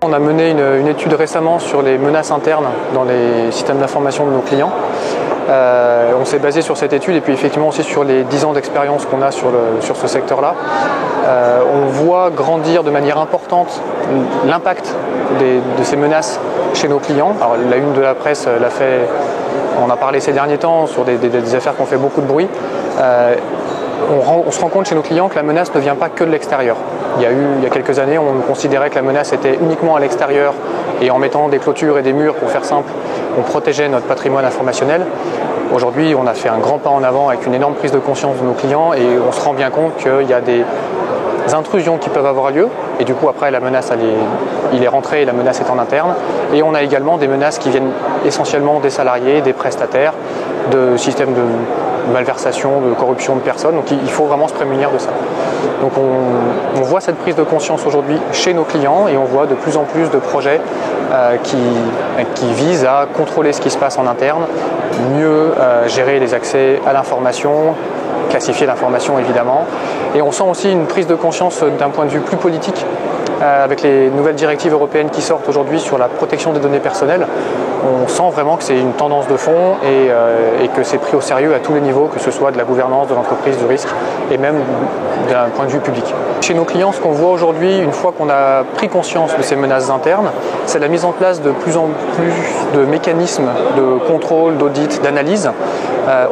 on a mené une étude récemment sur les menaces internes dans les systèmes d'information de nos clients. On s'est basé sur cette étude et puis effectivement aussi sur les 10 ans d'expérience qu'on a sur ce secteur-là. On voit grandir de manière importante l'impact de ces menaces chez nos clients. Alors, la une de la presse l'a fait, on a parlé ces derniers temps sur des affaires qui ont fait beaucoup de bruit. On se rend compte chez nos clients que la menace ne vient pas que de l'extérieur. Il y a quelques années, on considérait que la menace était uniquement à l'extérieur et en mettant des clôtures et des murs, pour faire simple, on protégeait notre patrimoine informationnel. Aujourd'hui, on a fait un grand pas en avant avec une énorme prise de conscience de nos clients et on se rend bien compte qu'il y a des intrusions qui peuvent avoir lieu et du coup après la menace il est rentré et la menace est en interne, et on a également des menaces qui viennent essentiellement des salariés, des prestataires, de systèmes de malversation, de corruption de personnes, donc il faut vraiment se prémunir de ça. Donc on voit cette prise de conscience aujourd'hui chez nos clients et on voit de plus en plus de projets qui visent à contrôler ce qui se passe en interne, mieux gérer les accès à l'information, classifier l'information évidemment, et on sent aussi une prise de conscience d'un point de vue plus politique avec les nouvelles directives européennes qui sortent aujourd'hui sur la protection des données personnelles. On sent vraiment que c'est une tendance de fond et que c'est pris au sérieux à tous les niveaux, que ce soit de la gouvernance, de l'entreprise, du risque et même d'un point de vue public. Chez nos clients, ce qu'on voit aujourd'hui, une fois qu'on a pris conscience de ces menaces internes, c'est la mise en place de plus en plus de mécanismes de contrôle, d'audit, d'analyse.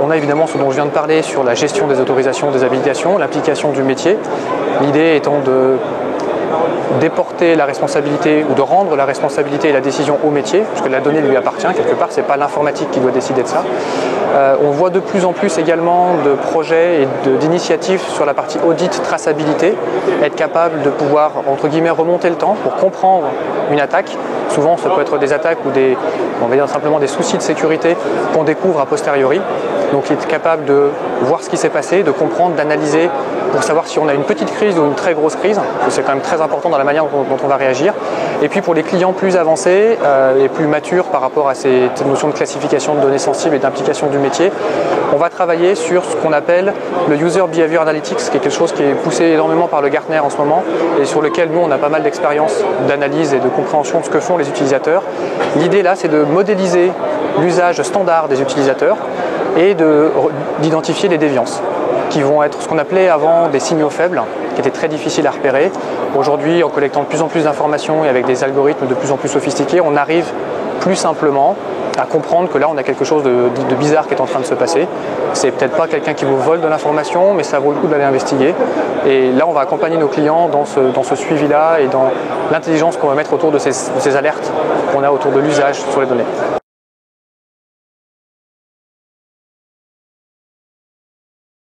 On a évidemment ce dont je viens de parler sur la gestion des autorisations, des habilitations, l'application du métier. L'idée étant de déporter la responsabilité ou de rendre la responsabilité et la décision au métier, parce que la donnée lui appartient quelque part, c'est pas l'informatique qui doit décider de ça. On voit de plus en plus également de projets et d'initiatives sur la partie audit, traçabilité, être capable de pouvoir, entre guillemets, remonter le temps pour comprendre une attaque. Souvent, ça peut être des attaques ou on va dire simplement des soucis de sécurité qu'on découvre a posteriori. Donc, être capable de voir ce qui s'est passé, de comprendre, d'analyser pour savoir si on a une petite crise ou une très grosse crise. C'est quand même très important dans la manière dont on va réagir. Et puis pour les clients plus avancés et plus matures par rapport à cette notion de classification de données sensibles et d'implication du métier, on va travailler sur ce qu'on appelle le User Behavior Analytics, qui est quelque chose qui est poussé énormément par le Gartner en ce moment et sur lequel nous on a pas mal d'expérience d'analyse et de compréhension de ce que font les utilisateurs. L'idée là, c'est de modéliser l'usage standard des utilisateurs et d'identifier les déviances, qui vont être ce qu'on appelait avant des signaux faibles, qui étaient très difficiles à repérer. Aujourd'hui, en collectant de plus en plus d'informations et avec des algorithmes de plus en plus sophistiqués, on arrive plus simplement à comprendre que là, on a quelque chose de bizarre qui est en train de se passer. C'est peut-être pas quelqu'un qui vous vole de l'information, mais ça vaut le coup d'aller investiguer. Et là, on va accompagner nos clients dans ce suivi-là et dans l'intelligence qu'on va mettre autour de ces alertes qu'on a autour de l'usage sur les données.